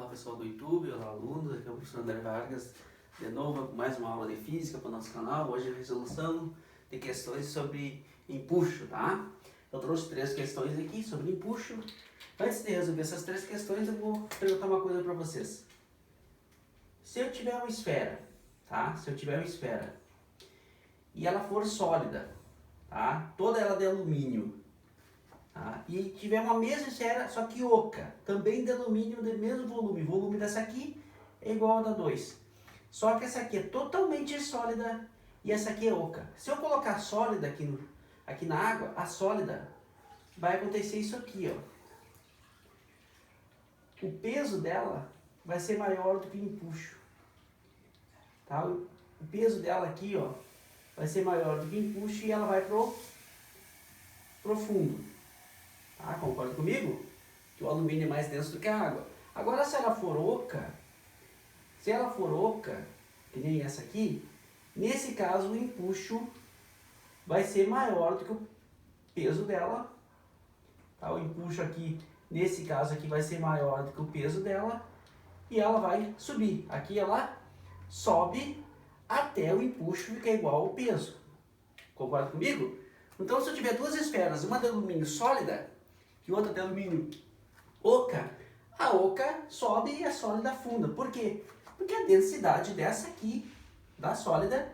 pessoal do YouTube, olá alunos, aqui é o professor André Vargas, de novo com mais uma aula de física para o nosso canal. Hoje é a resolução de questões sobre empuxo, tá? Eu trouxe 3 questões aqui sobre empuxo. Antes de resolver essas 3 questões, eu vou perguntar uma coisa para vocês. Se eu tiver uma esfera, tá? Se eu tiver uma esfera e ela for sólida, tá? Toda ela de alumínio, tá? E tiver uma mesma esfera, só que oca, também de alumínio, do mesmo volume. O volume dessa aqui é igual ao da 2. Só que essa aqui é totalmente sólida e essa aqui é oca. Se eu colocar sólida aqui na água, a sólida, vai acontecer isso aqui, ó. O peso dela vai ser maior do que o empuxo. Tá? O peso dela aqui, ó, vai ser maior do que o empuxo e ela vai pro fundo. Tá? Concorda comigo? Que o alumínio é mais denso do que a água. Agora, se ela for oca, que nem essa aqui, nesse caso o empuxo vai ser maior do que o peso dela. Tá? O empuxo aqui, nesse caso aqui, vai ser maior do que o peso dela e ela vai subir. Aqui ela sobe até o empuxo ficar igual ao peso. Concorda comigo? Então, se eu tiver 2 esferas, uma de alumínio sólida e outra de alumínio oca, a oca sobe e a sólida afunda. Por quê? Porque a densidade dessa aqui, da sólida,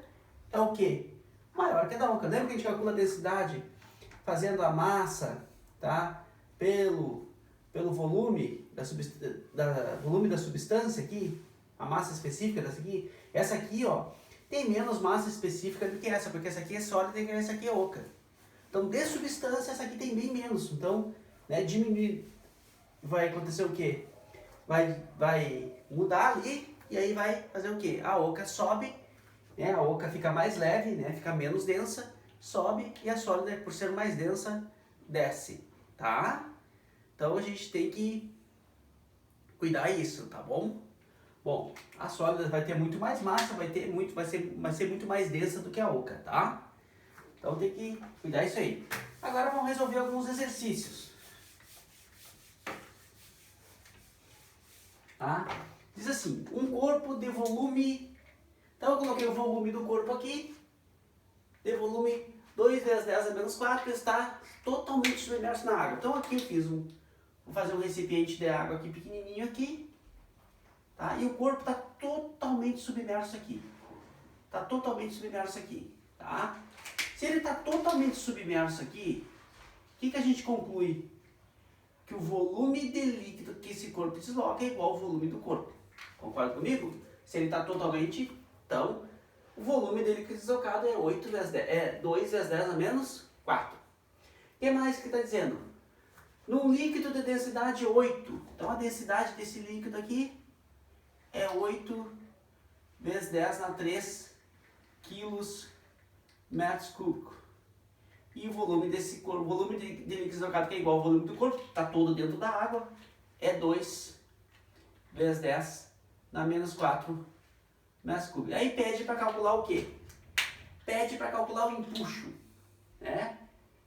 é o quê? Maior que a da oca. Lembra que a gente calcula a densidade fazendo a massa, tá? Pelo volume volume da substância aqui, a massa específica dessa aqui. Essa aqui, ó, tem menos massa específica do que essa, porque essa aqui é sólida e essa aqui é oca. Então, de substância, essa aqui tem bem menos. Então, né, diminuir, vai acontecer o quê? Vai mudar ali e aí vai fazer o quê? A oca sobe, né, a oca fica mais leve, né, fica menos densa, sobe e a sólida, por ser mais densa, desce, tá? Então, a gente tem que cuidar isso, tá bom? Bom, a sólida vai ter muito mais massa, vai ser muito mais densa do que a oca, tá? Então tem que cuidar isso aí. Agora vamos resolver alguns exercícios. Tá? Diz assim, um corpo de volume... Então eu coloquei o volume do corpo aqui, de volume 2 vezes 10 a menos 4, está totalmente submerso na água. Então aqui eu fiz vou fazer um recipiente de água aqui pequenininho aqui. Tá? E o corpo está totalmente submerso aqui. Está totalmente submerso aqui. Tá? Se ele está totalmente submerso aqui, o que a gente conclui? Que o volume de líquido que esse corpo desloca é igual ao volume do corpo. Concorda comigo? Se ele está totalmente, então, o volume de líquido deslocado é 2 vezes 10 a menos 4. O que mais que está dizendo? Num líquido de densidade 8, então a densidade desse líquido aqui é 8 vezes 10 na 3 quilos metros cúbicos. E o volume desse corpo, o volume de líquido deslocado, que é igual ao volume do corpo, está todo dentro da água, é 2 vezes 10 na menos 4 metros cúbicos. Aí pede para calcular o quê? Pede para calcular o empuxo, né?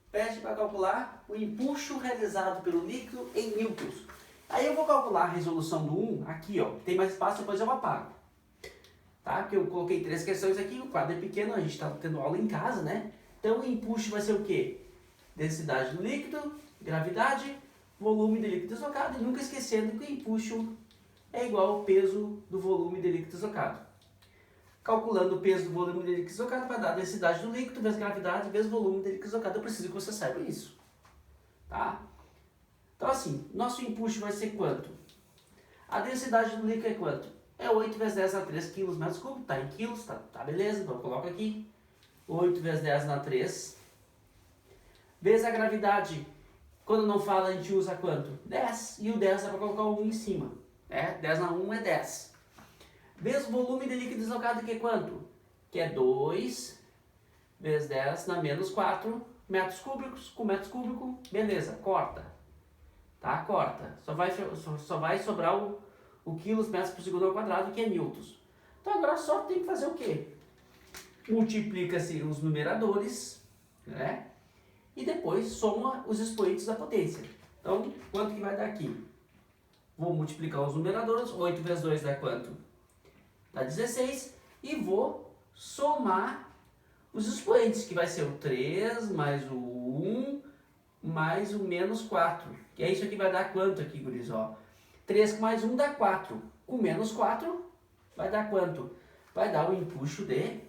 Pede para calcular o empuxo realizado pelo líquido em newtons. Aí eu vou calcular a resolução do 1 aqui, ó. Tem mais espaço, depois eu apago. Tá? Porque eu coloquei 3 questões aqui, o quadro é pequeno, a gente está tendo aula em casa, né? Então o empuxo vai ser o quê? Densidade do líquido, gravidade, volume de líquido deslocado, e nunca esquecendo que o empuxo é igual ao peso do volume de líquido deslocado. Calculando o peso do volume de líquido deslocado vai dar a densidade do líquido vezes gravidade vezes volume de líquido deslocado. Eu preciso que você saiba isso. Tá? Então assim, nosso empuxo vai ser quanto? A densidade do líquido é quanto? É 8 vezes 10 na 3 quilos metros cúbicos, tá em quilos, tá beleza, então eu coloco aqui. 8 vezes 10 na 3. Vezes a gravidade, quando não fala a gente usa quanto? 10, e o 10 dá para colocar o 1 em cima. 10 na 1 é 10. Vezes o volume de líquido deslocado, que é quanto? Que é 2 vezes 10 na menos 4 metros cúbicos, com metros cúbicos, beleza, corta. Tá? Corta. Só vai sobrar o quilos metros por segundo ao quadrado, que é newtons. Então agora só tem que fazer o quê? Multiplica-se os numeradores, né? E depois soma os expoentes da potência. Então, quanto que vai dar aqui? Vou multiplicar os numeradores. 8 vezes 2 dá quanto? Dá 16. E vou somar os expoentes, que vai ser o 3 mais o 1 mais o menos 4. Que é isso aqui vai dar quanto aqui, guris? Ó, 3 mais 1 dá 4. Com menos 4 vai dar quanto? Vai dar o empuxo de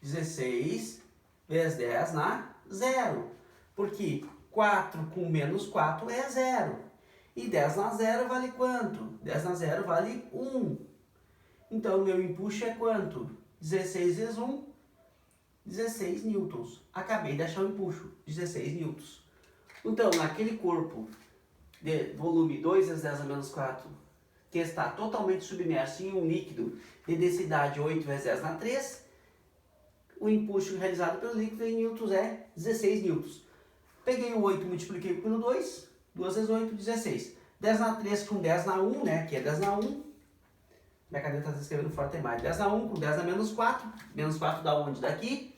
16 vezes 10 na 0. Porque 4 com menos 4 é 0. E 10 na 0 vale quanto? 10 na 0 vale 1. Então, o meu empuxo é quanto? 16 vezes 1, 16 newtons. Acabei de achar o empuxo, 16 newtons. Então, naquele corpo de volume 2 vezes 10 a menos 4, que está totalmente submerso em um líquido de densidade 8 vezes 10 na 3, o empuxo realizado pelo líquido em newtons é 16 newtons. Peguei o 8 e multipliquei pelo 2, 2 vezes 8, 16. 10 na 3 com 10 na 1, né? Que é 10 na 1. Minha caneta está escrevendo fora, tem mais. 10 na 1 com 10 na menos 4. Menos 4 da onde? Daqui.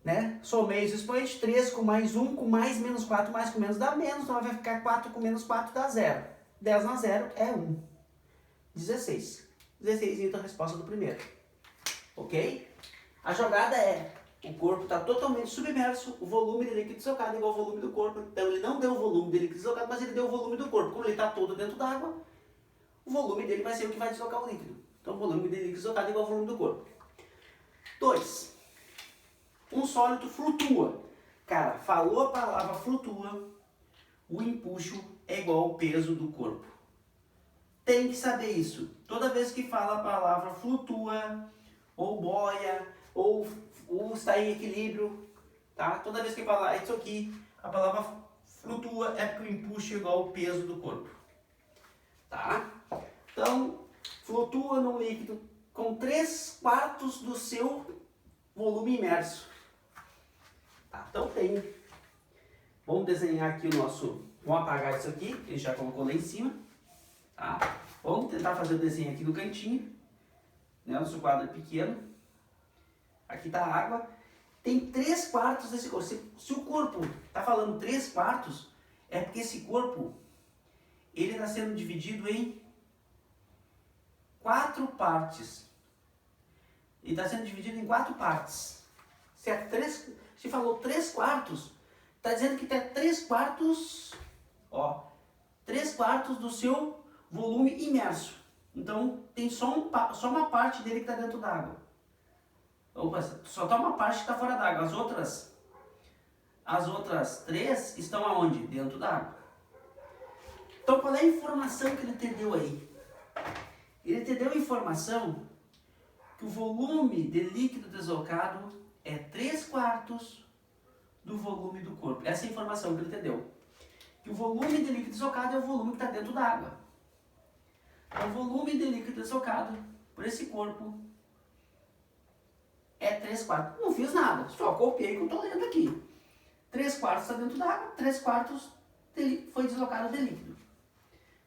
Né? Somei os expoentes. 3 com mais 1 com mais menos 4 mais com menos dá menos. Então vai ficar 4 com menos 4 dá 0. 10 na 0 é 1. 16. 16 então a resposta do primeiro. Ok? A jogada é: o corpo está totalmente submerso, o volume de líquido deslocado é igual ao volume do corpo. Então ele não deu o volume de líquido deslocado, mas ele deu o volume do corpo. Como ele está todo dentro d'água, o volume dele vai ser o que vai deslocar o líquido. Então o volume de líquido deslocado é igual ao volume do corpo. 2. Um sólido flutua. Cara, falou a palavra flutua, o empuxo é igual ao peso do corpo. Tem que saber isso. Toda vez que fala a palavra flutua, ou boia, ou está em equilíbrio, tá? Toda vez que falar isso aqui, a palavra flutua é porque o empuxo é igual ao peso do corpo, tá? Então, flutua num líquido com 3/4 do seu volume imerso. Tá? Então tem. Vamos desenhar aqui o nosso. Vamos apagar isso aqui, que a gente já colocou lá em cima. Tá? Vamos tentar fazer o desenho aqui no cantinho. Né? Nosso quadro é pequeno. Aqui está a água. Tem 3/4 desse corpo. Se o corpo está falando 3/4, é porque esse corpo ele está sendo dividido em 4 partes. Ele está sendo dividido em 4 partes. Se falou 3/4, está dizendo que tem 3/4, ó, 3/4 do seu volume imerso. Então tem só uma parte dele que está dentro d'água. Opa, só está uma parte que está fora d'água. As outras 3 estão aonde? Dentro d'água. Então qual é a informação que ele te deu aí? Ele te deu a informação que o volume de líquido deslocado é 3/4 do volume do corpo. Essa é a informação que ele te deu. Que o volume de líquido deslocado é o volume que está dentro d'água. Então, o volume de líquido deslocado por esse corpo é 3/4. Não fiz nada, só copiei o que eu estou lendo aqui. 3/4 está dentro d'água, 3/4 foi deslocado de líquido.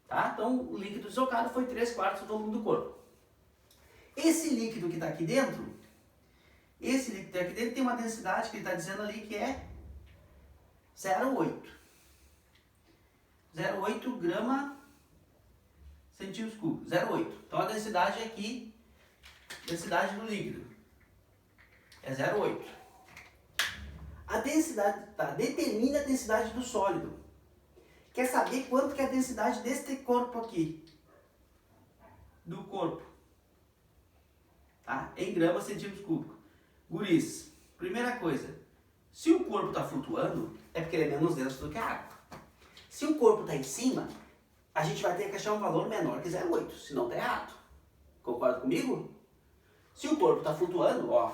Tá? Então, o líquido deslocado foi 3/4 do volume do corpo. Esse líquido que está aqui dentro, tem uma densidade que ele está dizendo ali que é 0,8. 0,8 grama centímetros cúbicos. 0,8. Então, a densidade aqui, densidade do líquido, é 0,8. A densidade, tá? Determina a densidade do sólido. Quer saber quanto que é a densidade deste corpo aqui? Do corpo. Tá? Em gramas centímetros cúbicos. Guris, primeira coisa. Se o corpo está flutuando, é porque ele é menos denso do que a água. Se o corpo está em cima, a gente vai ter que achar um valor menor que 0,8. Senão está errado. Concorda comigo? Se o corpo está flutuando, ó,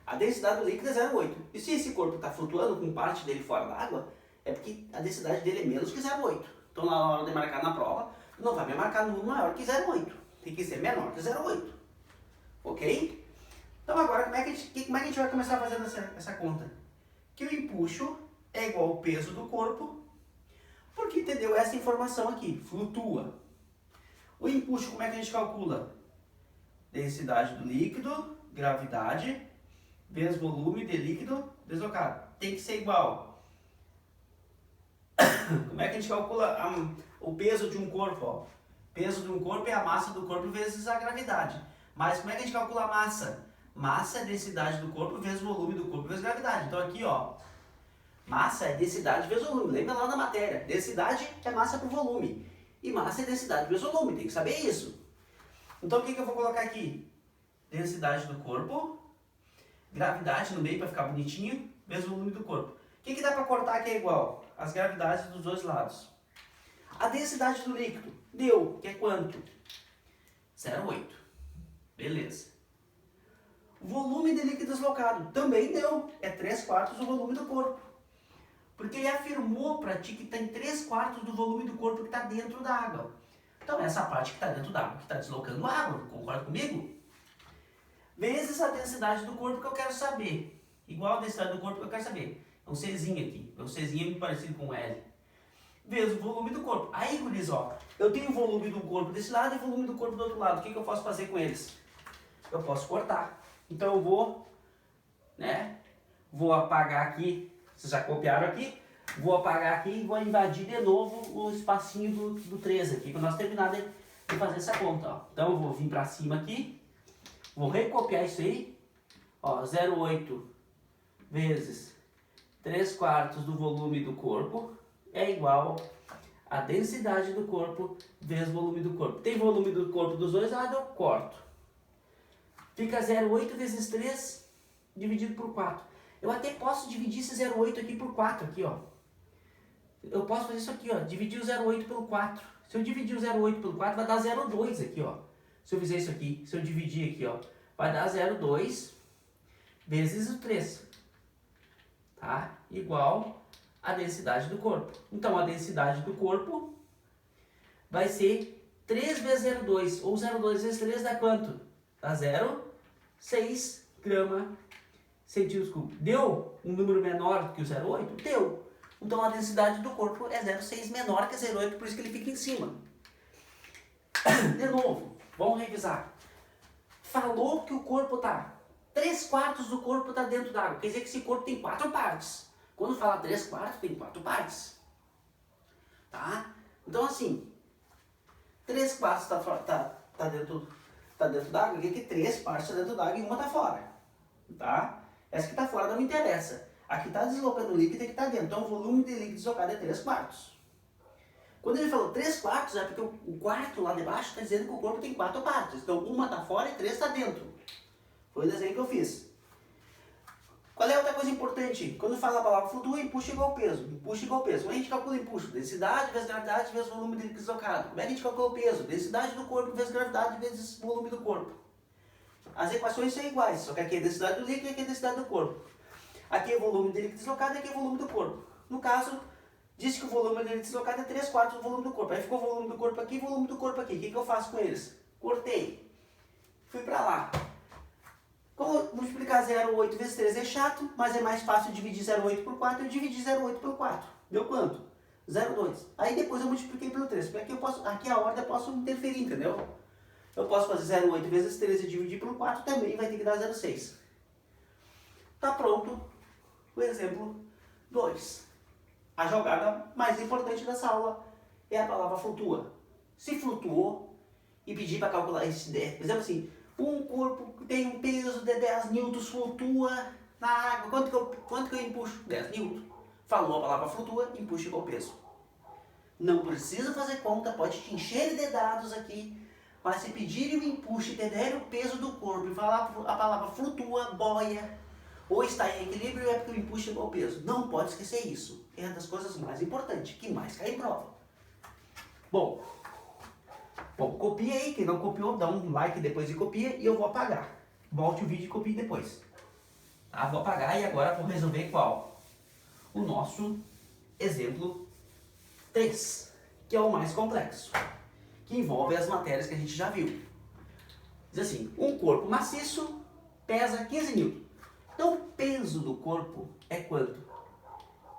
a densidade do líquido é 0,8. E se esse corpo está flutuando com parte dele fora da água, é porque a densidade dele é menos que 0,8. Então, na hora de marcar na prova, não vai me marcar número maior que 0,8. Tem que ser menor que 0,8. Ok? Então, agora, como é que a gente vai começar fazendo essa conta? Que o empuxo é igual ao peso do corpo, porque entendeu essa informação aqui, flutua. O empuxo, como é que a gente calcula? Densidade do líquido, gravidade, vezes volume de líquido deslocado. Tem que ser igual Como é que a gente calcula o peso de um corpo? Ó? O peso de um corpo é a massa do corpo vezes a gravidade. Mas como é que a gente calcula a massa? Massa é densidade do corpo vezes volume do corpo vezes gravidade. Então aqui, ó, massa é densidade vezes volume. Lembra lá da matéria? Densidade é massa por volume. E massa é densidade vezes volume. Tem que saber isso. Então o que eu vou colocar aqui? Densidade do corpo, gravidade no meio para ficar bonitinho, vezes volume do corpo. O que dá para cortar que é igual? As gravidades dos dois lados. A densidade do líquido deu, que é quanto? 0,8. Beleza. Volume de líquido deslocado também deu, é 3/4 do volume do corpo. Porque ele afirmou para ti que tem 3/4 do volume do corpo que está dentro da água. Então essa parte que está dentro da água, que está deslocando água, concorda comigo? Vezes a densidade do corpo que eu quero saber. Igual a densidade do corpo que eu quero saber. É um Czinho aqui. É um Czinho muito parecido com um L. Vezes o volume do corpo. Aí, guris, ó, eu tenho o volume do corpo desse lado e o volume do corpo do outro lado. O que eu posso fazer com eles? Eu posso cortar. Então eu vou, né, vou apagar aqui. Vocês já copiaram aqui? Vou apagar aqui e vou invadir de novo o espacinho do 3 aqui, para nós terminar de fazer essa conta, ó. Então eu vou vir para cima aqui, vou recopiar isso aí, ó, 0,8 vezes 3/4 do volume do corpo é igual a densidade do corpo vezes volume do corpo. Tem volume do corpo dos dois lados, eu corto. Fica 0,8 vezes 3 dividido por 4. Eu até posso dividir esse 0,8 aqui por 4, aqui, ó. Eu posso fazer isso aqui, ó, dividir o 0,8 pelo 4. Se eu dividir o 0,8 pelo 4, vai dar 0,2 aqui, ó. Se eu fizer isso aqui, se eu dividir aqui, ó, vai dar 0,2 vezes o 3. Tá? Igual a densidade do corpo. Então, a densidade do corpo vai ser 3 vezes 0,2. Ou 0,2 vezes 3 dá quanto? Dá 0,6 grama centímetros cúbicos. Deu um número menor do que o 0,8? Deu. Então a densidade do corpo é 0,6 menor que 0,8, por isso que ele fica em cima. De novo, vamos revisar. Falou que o corpo está 3/4 do corpo está dentro d'água. Quer dizer que esse corpo tem 4 partes. Quando fala 3/4, tem 4 partes. Tá? Então assim, 3/4 tá dentro d'água, quer dizer que 3 partes estão dentro d'água e uma está fora. Tá? Essa que está fora não me interessa. Aqui está deslocando o líquido e aqui está dentro. Então o volume de líquido deslocado é 3/4. Quando ele falou 3/4, é porque o quarto lá de baixo está dizendo que o corpo tem 4 partes. Então uma está fora e 3 está dentro. Foi o desenho que eu fiz. Qual é outra coisa importante? Quando fala a palavra flutua, empuxo igual peso. Empuxo igual peso. Como é que a gente calcula empuxo? Densidade vezes gravidade vezes volume de líquido deslocado. Como é que a gente calcula o peso? Densidade do corpo vezes gravidade vezes volume do corpo. As equações são iguais, só que aqui é a densidade do líquido e aqui é a densidade do corpo. Aqui é o volume de líquido deslocado e aqui é o volume do corpo. No caso, disse que o volume de líquido deslocado é 3/4 do volume do corpo. Aí ficou o volume do corpo aqui e o volume do corpo aqui. O que eu faço com eles? Cortei. Fui pra lá. Como multiplicar 0,8 vezes 3 é chato, mas é mais fácil dividir 0,8 por 4, eu dividi 0,8 pelo 4. Deu quanto? 0,2. Aí depois eu multipliquei pelo 3. Porque aqui a ordem eu posso interferir, entendeu? Eu posso fazer 0,8 vezes 13 e dividir por 4, também vai ter que dar 0,6. Tá pronto o exemplo 2. A jogada mais importante dessa aula é a palavra flutua. Se flutuou e pedir para calcular esse por exemplo assim, um corpo que tem um peso de 10 newtons flutua na água. Quanto que eu empuxo? 10 newtons. Falou a palavra flutua, empuxa igual peso. Não precisa fazer conta, pode te encher de dados aqui. Mas se pedirem o empuxo e derem o peso do corpo e falar a palavra flutua, boia, ou está em equilíbrio, é porque o empuxo é igual ao peso. Não pode esquecer isso. É uma das coisas mais importantes, que mais cai em prova. Bom, copia aí. Quem não copiou, dá um like depois e copia e eu vou apagar. Volte o vídeo e copie depois. Tá? Vou apagar e agora vou resolver qual? O nosso exemplo 3, que é o mais complexo, que envolve as matérias que a gente já viu. Diz assim, um corpo maciço pesa 15 newtons. Então o peso do corpo é quanto?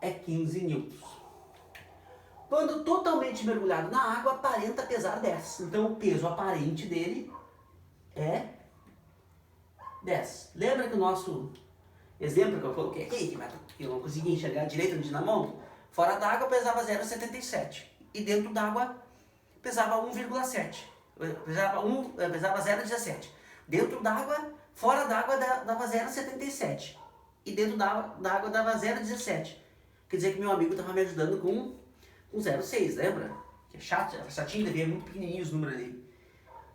É 15 newtons. Quando totalmente mergulhado na água, aparenta pesar 10. Então o peso aparente dele é 10. Lembra que o nosso exemplo que eu coloquei aqui, que eu não consegui enxergar direito no dinamometro, Fora d'água pesava 0,77 e dentro d'água pesava 1,7. Pesava 0,17. Dentro d'água, fora d'água dava 0,77 e dentro d'água dava 0,17. Quer dizer que meu amigo estava me ajudando com 0,6, lembra? Que é chato, chatinho, devia muito pequenininho os números ali.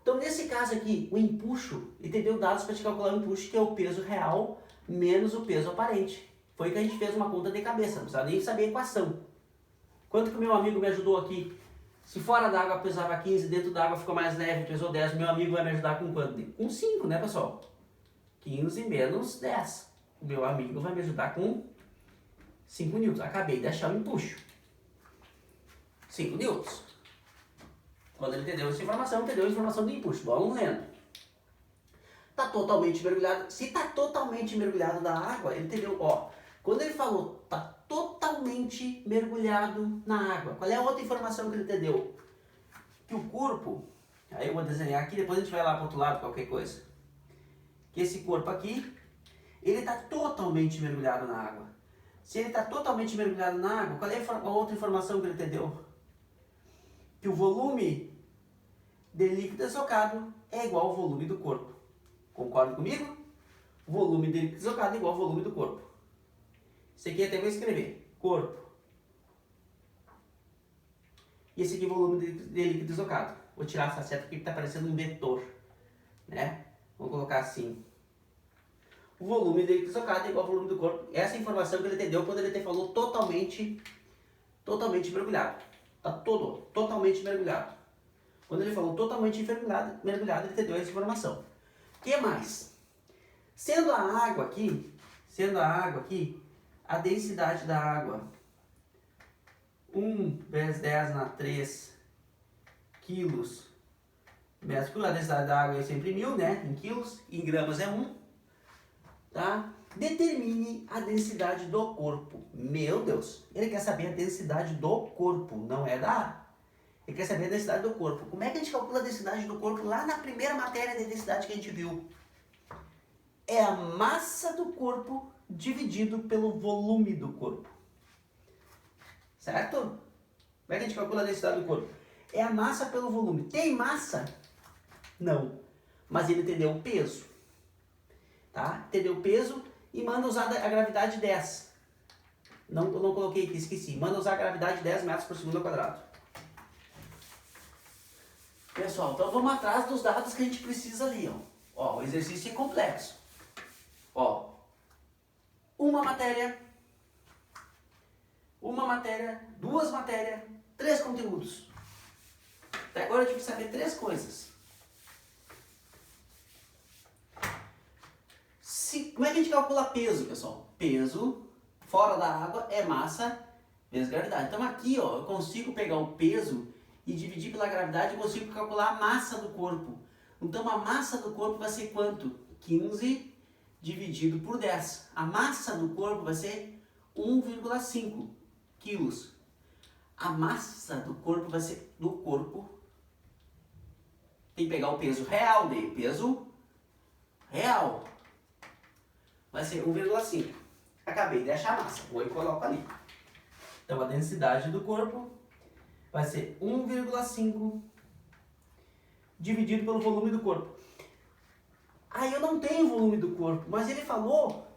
Então nesse caso aqui, o empuxo, ele te deu dados para te calcular o empuxo, que é o peso real menos o peso aparente. Foi que a gente fez uma conta de cabeça, não precisava nem saber a equação. Quanto que o meu amigo me ajudou aqui? Se fora d'água pesava 15, dentro d'água ficou mais leve, pesou 10, meu amigo vai me ajudar com quanto? Com 5, né, pessoal? 15 menos 10. O meu amigo vai me ajudar com 5 newtons. Acabei de achar o empuxo. 5 newtons. Quando ele entendeu essa informação, entendeu a informação do empuxo. Vamos lendo. Está totalmente mergulhado. Se está totalmente mergulhado na água, ele entendeu, ó. Quando ele falou, está totalmente mergulhado na água. Qual é a outra informação que ele entendeu? Que o corpo, aí eu vou desenhar aqui, depois a gente vai lá para o outro lado, qualquer coisa. Que esse corpo aqui, ele está totalmente mergulhado na água. Se ele está totalmente mergulhado na água, qual é a outra informação que ele entendeu? Que o volume de líquido deslocado é igual ao volume do corpo. Concorda comigo? O volume de líquido deslocado é igual ao volume do corpo. Isso aqui até vou escrever. Corpo. E esse aqui é o volume de líquido deslocado. Vou tirar essa seta aqui que está parecendo um vetor. Né? Vamos colocar assim. O volume de líquido deslocado é igual ao volume do corpo. Essa é a informação que ele entendeu quando ele te falou totalmente mergulhado. Está totalmente mergulhado. Quando ele falou totalmente mergulhado, ele entendeu essa informação. O que mais? Sendo a água aqui, a densidade da água 1 vezes 10 na 3 quilos metros por. A densidade da água é sempre 1000, né? Em quilos, em gramas é 1. Tá? Determine a densidade do corpo. Meu Deus, ele quer saber a densidade do corpo, não é da ar. Ele quer saber a densidade do corpo. Como é que a gente calcula a densidade do corpo lá na primeira matéria de densidade que a gente viu? É a massa do corpo dividido pelo volume do corpo. Certo? Como é que a gente calcula a densidade do corpo? É a massa pelo volume. Tem massa? Não. Mas ele entendeu o peso. Tá? Entendeu o peso e manda usar a gravidade 10. Não coloquei aqui, esqueci. Manda usar a gravidade 10 metros por segundo ao quadrado. Pessoal, então vamos atrás dos dados que a gente precisa ali. Ó, o exercício é complexo. Ó, uma matéria, duas matérias, 3 conteúdos. Até agora eu tive que saber 3 coisas. Como é que a gente calcula peso, pessoal? Peso, fora da água, é massa vezes gravidade. Então aqui, ó, eu consigo pegar o peso e dividir pela gravidade e consigo calcular a massa do corpo. Então a massa do corpo vai ser quanto? 15 dividido por 10. A massa do corpo vai ser 1,5 quilos. A massa do corpo vai ser do corpo. Tem que pegar o peso real dele. Peso real vai ser 1,5. Acabei de achar a massa. Vou e coloco ali. Então a densidade do corpo vai ser 1,5 dividido pelo volume do corpo. Aí eu não tenho volume do corpo, mas ele falou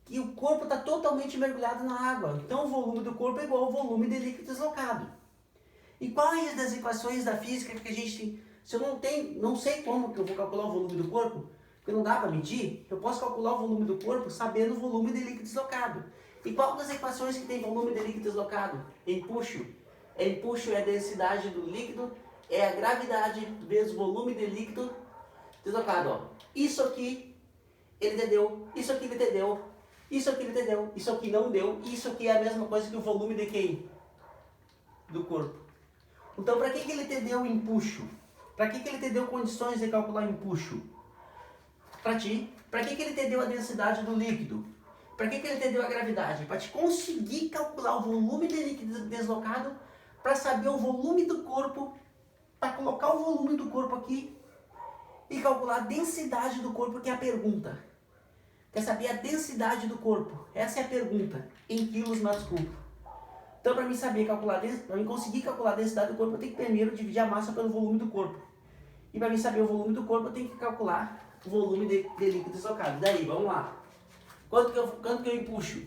que o corpo está totalmente mergulhado na água. Então o volume do corpo é igual ao volume de líquido deslocado. E quais das equações da física que a gente tem? Se eu não sei como que eu vou calcular o volume do corpo, porque não dá para medir, eu posso calcular o volume do corpo sabendo o volume de líquido deslocado. E qual das equações que tem volume de líquido deslocado? Empuxo. Empuxo é a densidade do líquido, é a gravidade vezes o volume de líquido deslocado. Ó. Isso aqui ele entendeu, isso aqui ele entendeu, isso aqui ele entendeu, isso aqui não deu, isso aqui é a mesma coisa que o volume de quem? Do corpo. Então para que ele entendeu o empuxo? Para que ele entendeu condições de calcular empuxo? Para ti. Para que ele entendeu a densidade do líquido? Para que ele entendeu a gravidade? Para te conseguir calcular o volume de líquido deslocado, para saber o volume do corpo, para colocar o volume do corpo aqui e calcular a densidade do corpo, que é a pergunta. Quer saber a densidade do corpo? Essa é a pergunta. Em quilos metros cúbicos. Então, para mim saber calcular, para mim conseguir calcular a densidade do corpo, eu tenho que primeiro dividir a massa pelo volume do corpo. E para mim saber o volume do corpo, eu tenho que calcular o volume de líquido deslocado. Daí, vamos lá. Quanto que eu empuxo?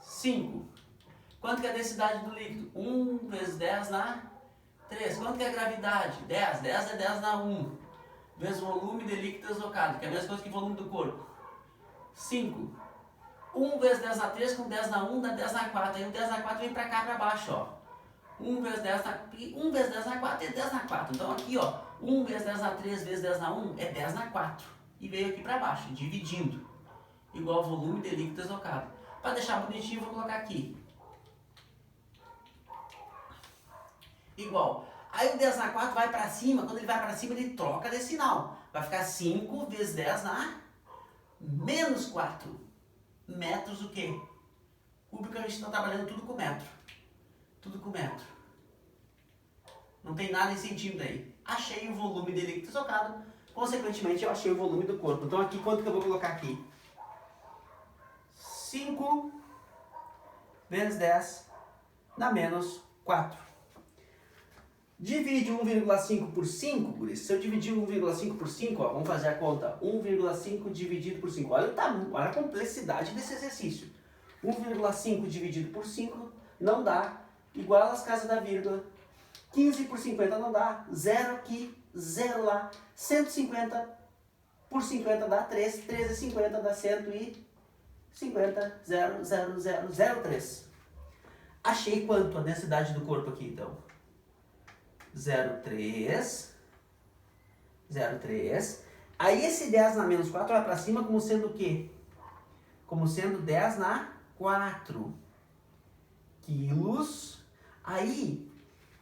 5. Quanto que é a densidade do líquido? 1 vezes 10 na 3. Quanto que é a gravidade? 10. 10 é 10 na 1. Vezes o volume de líquido deslocado, que é a mesma coisa que o volume do corpo. 5. 1 vezes 10 na 3 com 10 na 1 dá 10 na 4. Aí o 10 na 4 vem pra cá, pra baixo, ó. 1 vezes 10 na 4 é 10 na 4. Então aqui, ó, 1 vezes 10 na 3 vezes 10 na 1 é 10 na 4. E veio aqui pra baixo, dividindo. Igual ao volume de líquido deslocado. Para deixar bonitinho, vou colocar aqui. Igual. Aí o 10 na 4 vai para cima, quando ele vai para cima ele troca de sinal. Vai ficar 5 vezes 10 na menos 4. Metros o quê? Cúbico, a gente está trabalhando tudo com metro. Tudo com metro. Não tem nada em centímetro aí. Achei o volume de líquido deslocado, consequentemente eu achei o volume do corpo. Então aqui, quanto que eu vou colocar aqui? 5 vezes 10 na menos 4. Divide 1,5 por 5, por isso. Se eu dividir 1,5 por 5, ó, vamos fazer a conta. 1,5 dividido por 5. Olha o tamanho, olha a complexidade desse exercício. 1,5 dividido por 5 não dá. Igual às casas da vírgula. 15 por 50 não dá. 0 aqui, 0 lá. 150 por 50 dá 3. 13,50 dá 150. 0,0003. Achei quanto a densidade do corpo aqui, então? 0,3. Aí esse 10 na menos 4 vai para cima como sendo o quê? Como sendo 10 na 4 quilos. Aí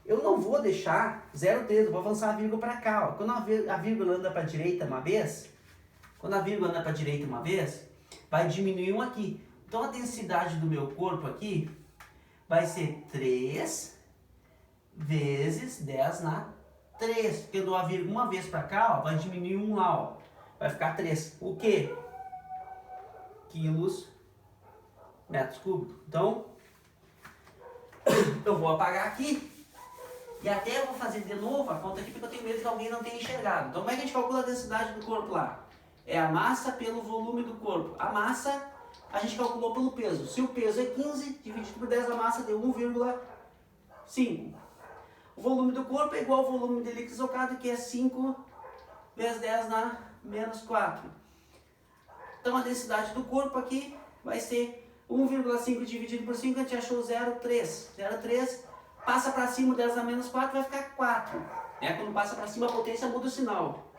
eu não vou deixar 0,3, eu vou avançar a vírgula para cá. Ó. Quando a vírgula anda para a direita uma vez, vai diminuir um aqui. Então a densidade do meu corpo aqui vai ser 3 vezes 10 na 3. Porque eu dou a vírgula uma vez para cá, ó, vai diminuir um lá, ó. Vai ficar 3. O quê? Quilos metros cúbicos. Então, eu vou apagar aqui. E até eu vou fazer de novo a conta aqui, porque eu tenho medo que alguém não tenha enxergado. Então, como é que a gente calcula a densidade do corpo lá? É a massa pelo volume do corpo. A massa, a gente calculou pelo peso. Se o peso é 15, dividido por 10, a massa deu 1,5. O volume do corpo é igual ao volume de líquido deslocado, que é 5 vezes 10 na menos 4. Então a densidade do corpo aqui vai ser 1,5 dividido por 5, a gente achou 0,3. 0,3 passa para cima, 10 na menos 4 vai ficar 4. Quando passa para cima a potência muda o sinal.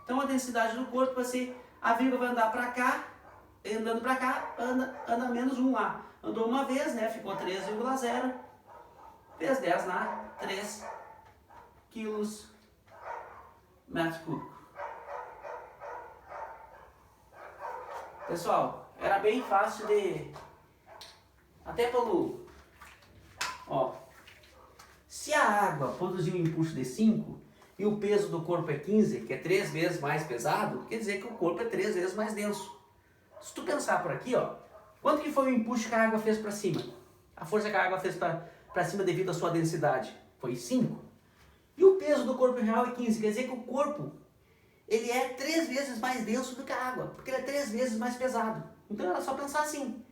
Então a densidade do corpo vai ser, a vírgula vai andar para cá, andando para cá, anda menos 1 lá. Andou uma vez, né? Ficou 3,0 vezes 10 na 3 quilos metros cúbicos. Pessoal, era bem fácil de... Até pelo... Ó, se a água produzir um impulso de 5 e o peso do corpo é 15, que é 3 vezes mais pesado, quer dizer que o corpo é 3 vezes mais denso. Se tu pensar por aqui, ó, quanto que foi o impulso que a água fez para cima? A força que a água fez para cima devido à sua densidade foi 5. E o peso do corpo real é 15, quer dizer que o corpo ele é 3 vezes mais denso do que a água, porque ele é 3 vezes mais pesado. Então era só pensar assim,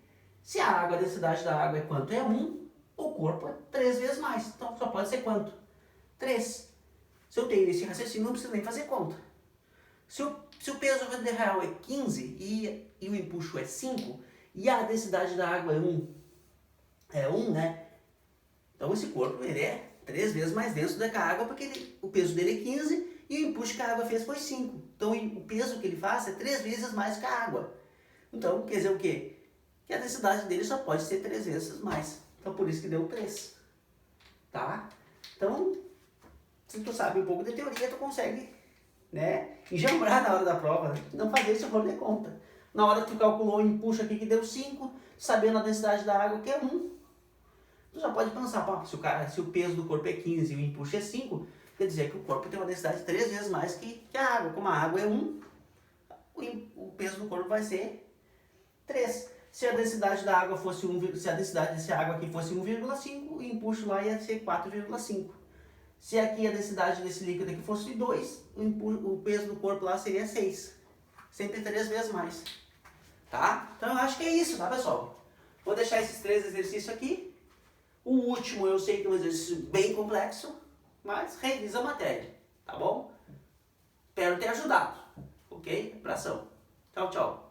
se a água, a densidade da água é quanto? É 1, o corpo é 3 vezes mais, então só pode ser quanto? 3. Se eu tenho esse raciocínio, não preciso nem fazer conta. Se o peso real é 15 e o empuxo é 5, e a densidade da água é 1, né? Então esse corpo ele é 3 vezes mais denso do que a água, porque o peso dele é 15 e o empuxo que a água fez foi 5. Então o peso que ele faz é 3 vezes mais que a água. Então quer dizer o quê? Que a densidade dele só pode ser 3 vezes mais. Então por isso que deu 3. Tá? Então, se tu sabe um pouco de teoria, tu consegue, né, enjambrar na hora da prova, né? Não fazer esse rolo de conta. Na hora que tu calculou o empuxo aqui que deu 5, sabendo a densidade da água que é 1, tu já pode pensar, pô, se o peso do corpo é 15 e o empuxo é 5, quer dizer que o corpo tem uma densidade 3 vezes mais que a água. Como a água é 1, o peso do corpo vai ser 3. Se a densidade da água fosse se a densidade dessa água aqui fosse 1,5, o empuxo lá ia ser 4,5. Se aqui a densidade desse líquido aqui fosse 2, o peso do corpo lá seria 6. Sempre 3 vezes mais. Tá? Então eu acho que é isso, tá, pessoal? Vou deixar esses 3 exercícios aqui. O último eu sei que é um exercício bem complexo, mas revisa a matéria, tá bom? Espero ter ajudado, ok? Abração. Tchau, tchau.